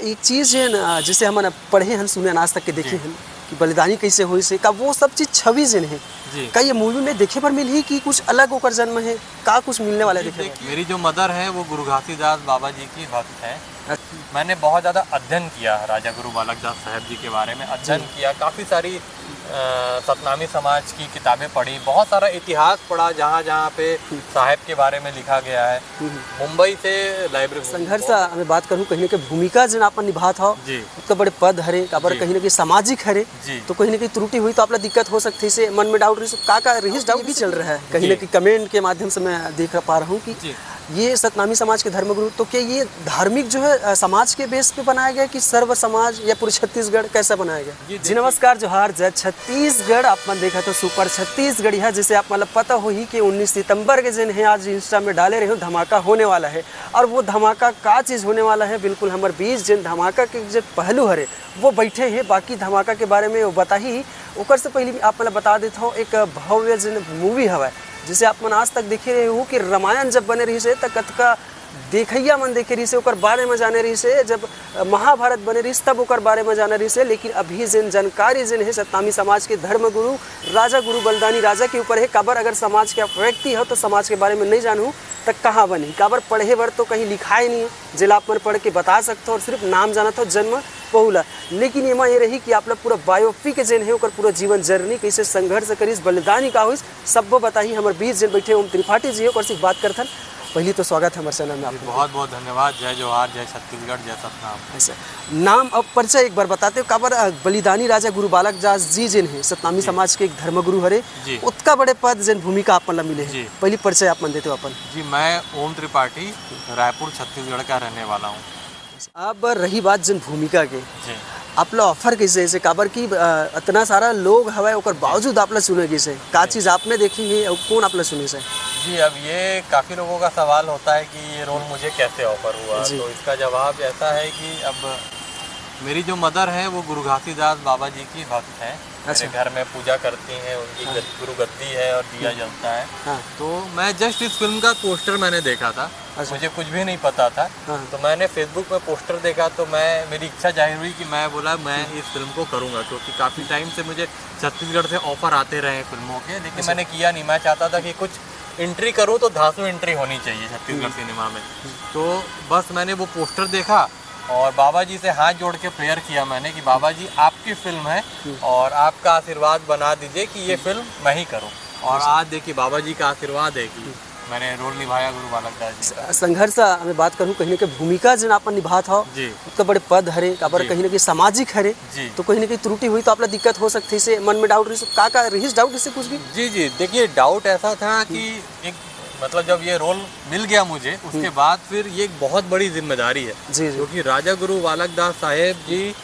एक चीज़ है ना, जैसे हम पढ़े हैं सुने आज तक के देखे हैं कि बलिदानी कैसे हुई से का वो सब चीज़ छवि जन है का ये मूवी में देखे पर मिल ही कि कुछ अलग होकर जन्म है का कुछ मिलने वाला देखे। मेरी जो मदर है वो गुरु घासीदास बाबा जी की भक्त है। मैंने बहुत ज़्यादा अध्ययन किया राजा गुरु बालक दास साहब जी के बारे में, अध्ययन किया, काफ़ी सारी सतनामी समाज की किताबें पढ़ी, बहुत सारा इतिहास पढ़ा जहाँ जहाँ पे साहब के बारे में लिखा गया है। मुंबई से लाइब्रेरी संघर्ष हमें बात करूँ कहीं ना कहीं भूमिका जन आप निभा था तो बड़े पद हरे काबर कहीं ना कहीं सामाजिक हरे तो कहीं ना कहीं त्रुटि हुई तो आप दिक्कत हो सकती है, मन में डाउट का रही डाउट भी चल रहा है कहीं ना कहीं कमेंट के माध्यम से मैं देख पा रहा हूँ कि ये सतनामी समाज के धर्मगुरु तो क्या ये धार्मिक जो है समाज के बेस पे बनाया गया कि सर्व समाज या पूरे छत्तीसगढ़ कैसा बनाया गया? जी नमस्कार, जोहार जय छत्तीसगढ़। आप मन देखा तो सुपर छत्तीसगढ़ है जिसे आप मतलब पता हो ही कि 19 सितंबर के दिन है आज इंस्टा में डाले रहे हो धमाका होने वाला है और वो धमाका का चीज़ होने वाला है बिल्कुल हमारे 20 जिन धमाका के जो पहलू हरे वो बैठे हैं। बाकी धमाका के बारे में वो बता ही ओकर से पहले आप मतलब बता देता हूँ एक भव्य जिन मूवी हवा जिसे आप मन आज तक देखे रहे हो कि रामायण जब बने रही से तब कतका देखैया मन देखे रही से ओकर बारे में जाने रही से, जब महाभारत बने रही तब ओकर बारे में जाने रही से, लेकिन अभी जिन जानकारी जिन है सतनामी समाज के धर्मगुरु राजा गुरु बलिदानी राजा के ऊपर है। काबर अगर समाज के व्यक्ति हो तो समाज के बारे में नहीं जानूँ तक कहाँ बनी, काबर पढ़े बर तो कहीं लिखा ही नहीं है जिला आप मन पढ़ के बता सकते हो और सिर्फ नाम जाना था जन्म बहुला। लेकिन एमा ये रही कि आप लोग पूरा बायोपिक जिन है ओकर पूरा जीवन जर्नी कैसे संघर्ष करीस बलिदानी का हुई सब बताई हमारे बीच जिन बैठे ओम त्रिपाठी जी और सिर्फ बात करथन। पहली तो स्वागत है हमारे चैनल में आपका। बहुत बहुत धन्यवाद। जय जोहार, जय छत्तीसगढ़, जय सतनाम। ऐसे नाम अब परिचय एक बार बताते हो काबर बलिदानी राजा गुरु बालक दास जी जिन है सतनामी समाज के एक धर्मगुरु हरे उतका बड़े पद जिन भूमिका आप मतलब मिले हैं, पहली परिचय आप मन देते हो अपन। जी मैं ओम त्रिपाठी रायपुर छत्तीसगढ़ का रहने वाला हूँ। अब रही बात जिन भूमिका के आप लोग ऑफर कैसे ऐसे काबर की इतना सारा लोग हवा ओकर बावजूद आप लोग सुने कैसे का चीज़ आपने देखी है और कौन आप लोग सुने से? जी अब ये काफ़ी लोगों का सवाल होता है कि ये रोल मुझे कैसे ऑफर हुआ, तो इसका जवाब ऐसा है कि अब मेरी जो मदर है वो गुरु घासीदास बाबा जी की भक्त है। मेरे घर में पूजा करती हैं, उनकी गुरु गद्दी है और दिया जलता है। तो मैं जस्ट इस फिल्म का पोस्टर मैंने देखा था, मुझे कुछ भी नहीं पता था, तो मैंने फेसबुक में पोस्टर देखा तो मेरी इच्छा जाहिर हुई कि मैं बोला मैं इस फिल्म को करूँगा, क्योंकि काफ़ी टाइम से मुझे छत्तीसगढ़ से ऑफर आते रहे फिल्मों के, लेकिन मैंने किया नहीं। मैं चाहता था कि कुछ एंट्री करूँ तो धांसू एंट्री होनी चाहिए छत्तीसगढ़ सिनेमा में। तो बस मैंने वो पोस्टर देखा और बाबा जी से हाथ जोड़ के प्रेयर किया मैंने कि बाबा जी आपकी फिल्म है और आपका आशीर्वाद बना दीजिए कि ये फिल्म मैं ही करूं। और आज देखिए बाबा जी का आशीर्वाद है कि मैंने रोल निभाया गुरु बालक दास जी का। संघर्ष हमें बात करूँ कहीं ना कहीं भूमिका जन आप निभा था तो बड़े पद हरे काबर कहीं ना कहीं सामाजिक हरे तो कहीं ना कहीं त्रुटि हुई तो आप लोग दिक्कत हो सकती है, मन में डाउट रही डाउट इससे कुछ भी? जी देखिए डाउट ऐसा था कि एक मतलब जब ये रोल मिल गया मुझे उसके बाद फिर ये एक बहुत बड़ी जिम्मेदारी है क्योंकि राजा गुरु बालक दास साहेब जी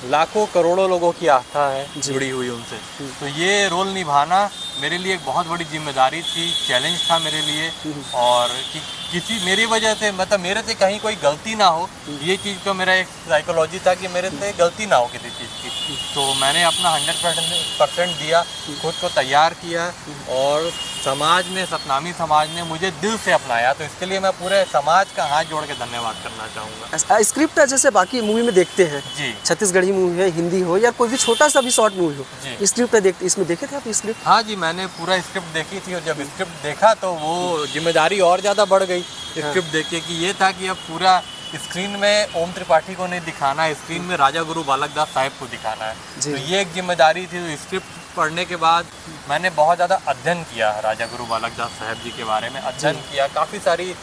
लाखों करोड़ों लोगों की आस्था है जुड़ी हुई उनसे, तो ये रोल निभाना मेरे लिए एक बहुत बड़ी जिम्मेदारी थी, चैलेंज था मेरे लिए। और कि किसी मेरी वजह से मतलब मेरे से कहीं कोई गलती ना हो, ये चीज़ का मेरा एक साइकोलॉजी था कि मेरे से गलती ना हो किसी चीज़ की। तो मैंने अपना 100% दिया, खुद को तैयार किया और समाज में सतनामी समाज ने मुझे दिल से अपनाया, तो इसके लिए मैं पूरे समाज का हाथ जोड़ के धन्यवाद करना चाहूँगा। स्क्रिप्ट जैसे बाकी मूवी में देखते हैं छत्तीसगढ़ी मूवी है, हिंदी हो या कोई भी छोटा सा भी शॉर्ट मूवी हो, स्क्रिप्ट देखते इसमें देखे थे आप स्क्रिप्ट? हाँ जी मैंने पूरा स्क्रिप्ट देखी थी और जब स्क्रिप्ट देखा तो वो जिम्मेदारी और ज़्यादा बढ़ गई स्क्रिप्ट देख के कि ये था कि अब पूरा स्क्रीन में ओम त्रिपाठी को नहीं दिखाना है, स्क्रीन में राजा गुरु बालक दास साहब को दिखाना है, तो ये एक जिम्मेदारी थी। तो स्क्रिप्ट पढ़ने के बाद मैंने बहुत ज़्यादा अध्ययन किया राजा गुरु बालक दास साहब जी के बारे में, अध्ययन किया, काफ़ी सारी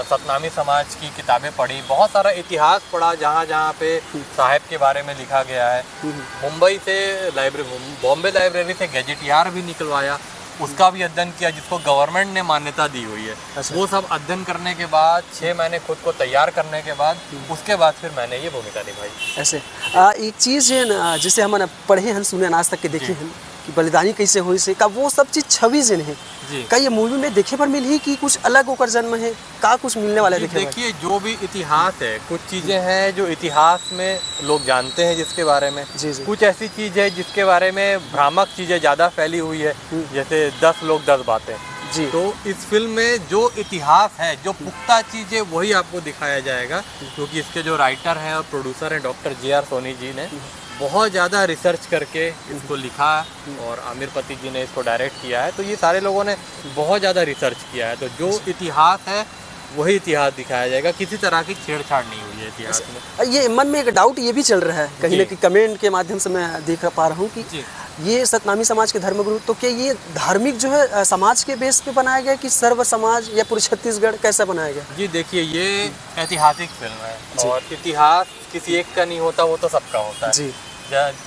सतनामी समाज की किताबें पढ़ी, बहुत सारा इतिहास पढ़ा जहाँ जहाँ पे साहब के बारे में लिखा गया है। मुंबई से बॉम्बे लाइब्रेरी से गैजेटियर भी निकलवाया, उसका भी अध्ययन किया जिसको गवर्नमेंट ने मान्यता दी हुई है। वो सब अध्ययन करने के बाद 6 महीने खुद को तैयार करने के बाद उसके बाद फिर मैंने ये भूमिका निभाई। ऐसे एक चीज़ है ना, जैसे हम पढ़े हैं सुने आज तक के देखे हैं कि बलिदानी कैसे हुई से का वो सब चीज़ छवि जिन है का ये मूवी में देखे पर मिल ही कि कुछ अलग होकर जन्म है का कुछ मिलने वाला देखे? देखिए जो भी इतिहास है, कुछ चीज़ें हैं जो इतिहास में लोग जानते हैं जिसके बारे में, कुछ ऐसी चीज़ है जिसके बारे में भ्रामक चीज़ें ज़्यादा फैली हुई है, जैसे 10 लोग 10 बातें। जी। तो इस फिल्म में जो इतिहास है, जो पुख्ता चीज़ है, वही आपको दिखाया जाएगा, क्योंकि इसके जो राइटर हैं और प्रोड्यूसर हैं डॉक्टर JR सोनी जी ने बहुत ज़्यादा रिसर्च करके इसको लिखा और आमिर पति जी ने इसको डायरेक्ट किया है। तो ये सारे लोगों ने बहुत ज़्यादा रिसर्च किया है, तो जो इतिहास है वही इतिहास दिखाया जाएगा, किसी तरह की छेड़छाड़ नहीं हुई है इतिहास में। ये मन में एक डाउट ये भी चल रहा है कहीं ना कहीं, कमेंट के माध्यम से मैं देख पा रहा हूँ कि ये सतनामी समाज के धर्मगुरु, तो क्या ये धार्मिक जो है समाज के बेस पे बनाया गया कि सर्व समाज या पूरे छत्तीसगढ़ कैसा बनाया गया? जी देखिए, ये ऐतिहासिक फिल्म है और इतिहास किसी एक का नहीं होता, वो तो सबका होता है जी।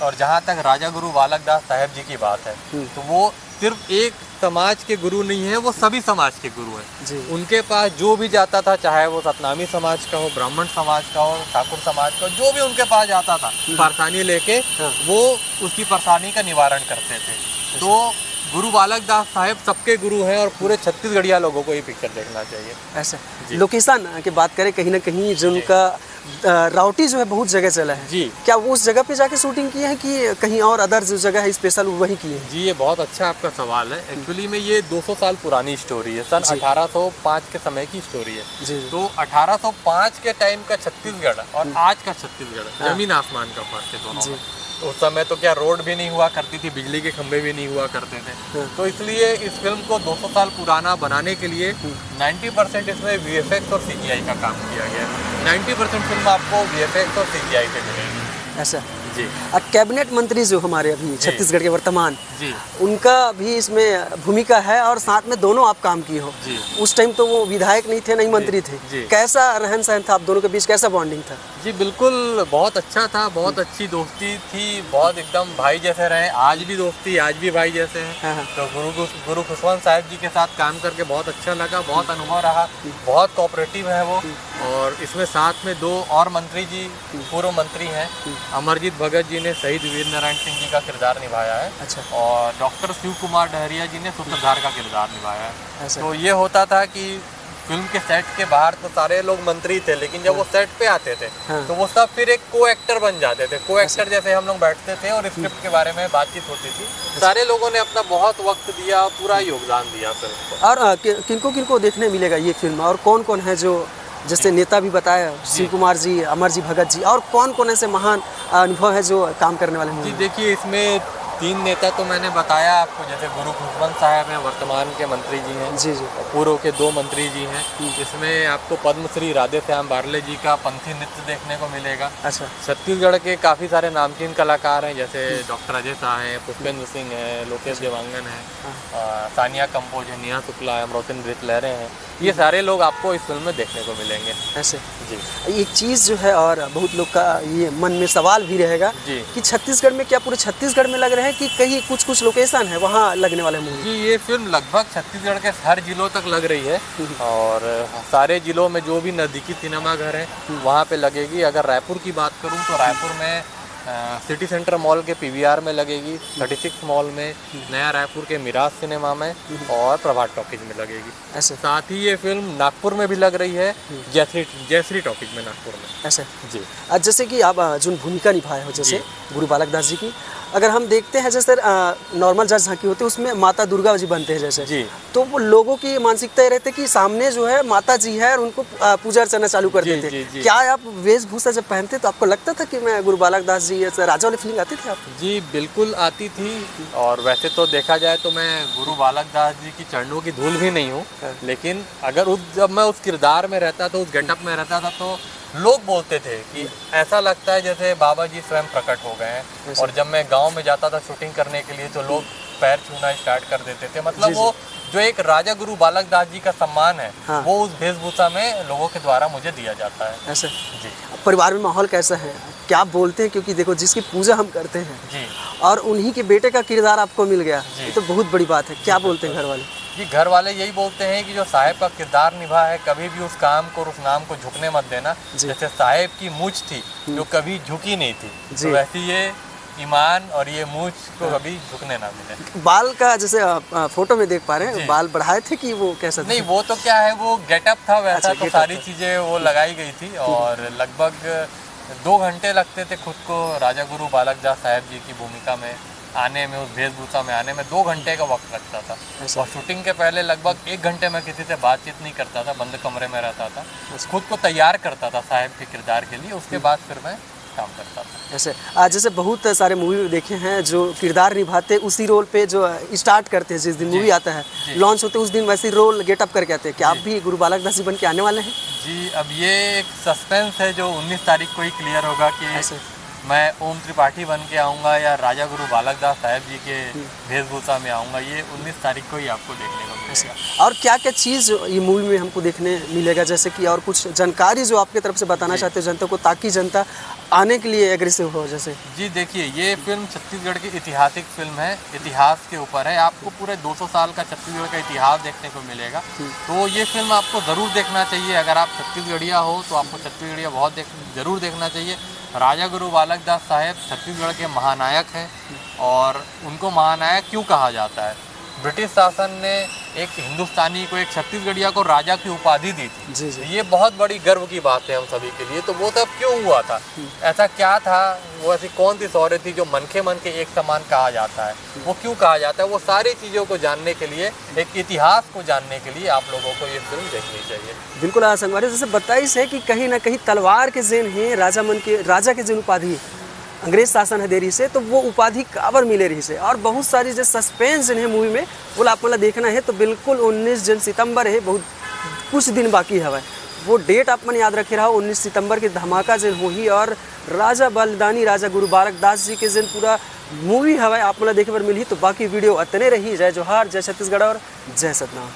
और जहाँ तक राजा गुरु बालक दास साहेब जी की बात है, तो वो सिर्फ एक समाज के गुरु नहीं है, वो सभी समाज के गुरु हैं। उनके पास जो भी जाता था, चाहे वो सतनामी समाज का हो, ब्राह्मण समाज का हो, ठाकुर समाज का, जो भी उनके पास जाता था परेशानी लेके, वो उसकी परेशानी का निवारण करते थे। तो गुरु बालक दास साहेब सबके गुरु हैं और पूरे छत्तीसगढ़िया लोगों को ये पिक्चर देखना चाहिए। ऐसा लोकेशन की बात करें, कहीं ना कहीं जो उनका राउटी जो है बहुत जगह चला है जी, क्या वो उस जगह पे जाके शूटिंग की है कि कहीं और अदर जो जगह है स्पेशल वही की है? जी, ये बहुत अच्छा आपका सवाल है। एक्चुअली में ये 200 साल पुरानी स्टोरी है, सन 1805 के समय की स्टोरी है जी। तो 1805 के टाइम का छत्तीसगढ़ और आज का छत्तीसगढ़ जमीन आसमान का फर्क है दोनों में। तो उस समय तो क्या रोड भी नहीं हुआ करती थी, बिजली के खंभे भी नहीं हुआ करते थे, तो इसलिए इस फिल्म को 200 साल पुराना बनाने के लिए 90% इसमें VFX और CGI का काम किया गया है। 90% फिल्म आपको VFX और CGI पे मिलेगी। ऐसा जी। कैबिनेट मंत्री जो हमारे अभी छत्तीसगढ़ के वर्तमान जी, उनका भी इसमें भूमिका है और साथ में दोनों आप काम किए हो जी। उस टाइम तो वो विधायक नहीं थे, नहीं मंत्री थे जी। कैसा रहन सहन था आप दोनों के बीच, कैसा बॉन्डिंग था? जी बिल्कुल, बहुत अच्छा था, बहुत अच्छी दोस्ती थी, बहुत एकदम भाई जैसे रहे। आज भी दोस्ती, आज भी भाई जैसे हैं। तो गुरु खुशवंत साहब जी के साथ काम करके बहुत अच्छा लगा, बहुत अनुभव रहा, बहुत कोऑपरेटिव है वो। और इसमें साथ में 2 और मंत्री जी पूर्व मंत्री हैं, अमरजीत भगत जी ने शहीद वीर नारायण सिंह जी का किरदार निभाया है। अच्छा। और डॉक्टर शिव कुमार डहरिया जी ने सूत्रधार का किरदार निभाया है। तो ये होता था कि फिल्म के सेट के बाहर तो सारे लोग मंत्री थे, लेकिन जब वो सेट पे आते थे तो वो सब फिर एक को एक्टर बन जाते थे। को एक्टर जैसे हम लोग बैठते थे और स्क्रिप्ट के बारे में बातचीत होती थी। सारे लोगों ने अपना बहुत वक्त दिया, पूरा योगदान दिया फिल्म को। और किनको किनको देखने मिलेगा ये फिल्म, और कौन कौन है जो जैसे नेता भी बताया, शिव कुमार जी, अमरजी भगत जी, और कौन कौन ऐसे महान अनुभव है जो काम करने वाले हैं? जी देखिए, इसमें 3 नेता तो मैंने बताया आपको, जैसे गुरु खुशवंत साहब हैं, वर्तमान के मंत्री जी हैं जी जी, पूर्व के 2 मंत्री जी हैं। इसमें आपको पद्मश्री राधे श्याम बारले जी का पंथी नृत्य देखने को मिलेगा। अच्छा। छत्तीसगढ़ के काफ़ी सारे नामचीन कलाकार हैं, जैसे डॉक्टर अजय शाह हैं, पुष्पेंद्र सिंह हैं, लोकेश देवांगन हैं, सानिया कंपोज है, नेहा शुक्ला है, अमरोतिन नृत लहरे हैं। ये सारे लोग आपको इस फिल्म में देखने को मिलेंगे। ऐसे जी। एक चीज़ जो है, और बहुत लोग का ये मन में सवाल भी रहेगा कि छत्तीसगढ़ में क्या पूरे छत्तीसगढ़ में लग रहा है कि कहीं कुछ लोकेशन है वहाँ लगने वाले मूवी? जी, ये फिल्म लगभग छत्तीसगढ़ के हर जिलों तक लग रही है और सारे जिलों में जो भी नज़दीकी सिनेमा घर हैं वहाँ पे लगेगी। अगर रायपुर की बात करूँ तो रायपुर में सिटी सेंटर मॉल के PVR में लगेगी, 36 मॉल में, नया रायपुर के मिराज सिनेमा में और प्रभात टॉकीज में लगेगी। ऐसे साथ ही ये फिल्म नागपुर में भी लग रही है, जयश्री टॉकीज में नागपुर में। ऐसे जी। जैसे कि आप जो भूमिका निभाए हो जैसे गुरु बालक दास जी की, अगर हम देखते हैं जैसे नॉर्मल जज झांकी होती है उसमें माता दुर्गा जी बनते हैं जैसे जी, तो वो लोगों की मानसिकता ये रहती है कि सामने जो है माता जी है और उनको पूजा अर्चना चालू कर देते हैं। क्या आप वेशभूषा जब पहनते तो आपको लगता था कि मैं गुरु बालक दास जी, राजा वाली फीलिंग आती थी आपको? जी बिल्कुल आती थी। और वैसे तो देखा जाए तो मैं गुरु बालक दास जी की चरणों की धूल भी नहीं हूँ, लेकिन अगर जब मैं उस किरदार में रहता था, उस गेटअप में रहता था, तो लोग बोलते थे कि ऐसा लगता है जैसे बाबा जी स्वयं प्रकट हो गए हैं। और जब मैं गांव में जाता था शूटिंग करने के लिए तो लोग पैर छूना स्टार्ट कर देते थे। मतलब वो जो एक राजा गुरु बालक दास जी का सम्मान है, वो उस वेशभूषा में लोगों के द्वारा मुझे दिया जाता है। ऐसे जी। परिवार में माहौल कैसा है, क्या बोलते हैं? क्योंकि देखो जिसकी पूजा हम करते हैं जी, और उन्हीं के बेटे का किरदार आपको मिल गया, ये तो बहुत बड़ी बात है। क्या बोलते हैं घर वाले? जी, घर वाले यही बोलते हैं कि जो साहेब का किरदार निभा है, कभी भी उस काम को, उस नाम को झुकने मत देना। जैसे साहेब की मूंछ थी जो कभी झुकी नहीं थी, तो वैसे ये ईमान और ये मूंछ को कभी झुकने ना मिले। बाल का जैसे फोटो में देख पा रहे हैं, बाल बढ़ाए थे कि वो कैसा था? नहीं, वो तो क्या है, वो गेटअप था वैसा। तो सारी चीजें वो लगाई गई थी और लगभग 2 घंटे लगते थे खुद को राजा गुरु बालक दास साहेब जी की भूमिका में आने में, उस वेशभूषा में आने में 2 घंटे का वक्त लगता था। और शूटिंग के पहले लगभग 1 घंटे में किसी से बातचीत नहीं करता था, बंद कमरे में रहता था, खुद को तैयार करता था साहब के किरदार के लिए, उसके बाद फिर मैं काम करता था। ऐसे जैसे बहुत सारे मूवी देखे हैं जो किरदार निभाते उसी रोल पे जो स्टार्ट करते हैं, जिस दिन मूवी आता है लॉन्च होते उस दिन वैसे रोल गेटअप करके आते हैं। क्या आप भी गुरु बालक दास जी बन के आने वाले हैं? जी, अब ये एक सस्पेंस है जो 19 तारीख को ही क्लियर होगा कि मैं ओम त्रिपाठी बन के आऊँगा या राजा गुरु बालक दास साहब जी के वेशभूषा में आऊँगा, ये 19 तारीख को ही आपको देखने को मिलेगा। और क्या क्या चीज़ ये मूवी में हमको देखने मिलेगा, जैसे कि और कुछ जानकारी जो आपके तरफ से बताना चाहते हो जनता को, ताकि जनता आने के लिए एग्रेसिव हो? जैसे जी देखिए, ये फिल्म छत्तीसगढ़ की ऐतिहासिक फिल्म है, इतिहास के ऊपर है। आपको पूरे 200 साल का छत्तीसगढ़ का इतिहास देखने को मिलेगा, तो ये फिल्म आपको ज़रूर देखना चाहिए। अगर आप छत्तीसगढ़िया हो तो आपको छत्तीसगढ़िया बहुत ज़रूर देखना चाहिए। राजा गुरु बालक दास साहब छत्तीसगढ़ के महानायक हैं, और उनको महानायक क्यों कहा जाता है? ब्रिटिश शासन ने एक हिंदुस्तानी को, एक छत्तीसगढ़िया को राजा की उपाधि दी थी। जी जी। ये बहुत बड़ी गर्व की बात है हम सभी के लिए। तो वो सब क्यों हुआ था, ऐसा क्या था, वो ऐसी कौन सी शौर्य थी जो मन के एक समान कहा जाता है, वो क्यों कहा जाता है? वो सारी चीज़ों को जानने के लिए, एक इतिहास को जानने के लिए आप लोगों को ये फिल्म देखनी चाहिए। बिल्कुल संगवारी, जैसे बताइए है कि कहीं ना कहीं तलवार के जेन है, राजा के जेन उपाधि अंग्रेज शासन है देरी से, तो वो उपाधि काबर मिले रही से। और बहुत सारी जो सस्पेंस है मूवी में वो आप मतलब देखना है तो बिल्कुल 19 सितंबर है, बहुत कुछ दिन बाकी है, वो डेट आप मन याद रखे रहा। 19 सितंबर के धमाका जेन हो ही, और राजा बलिदानी राजा गुरु बालक दास जी के जेन पूरा मूवी हवा आप मतलब देखे पर मिली। तो बाकी वीडियो अतने रही। जय जोहार, जय छत्तीसगढ़ और जय सतनाम।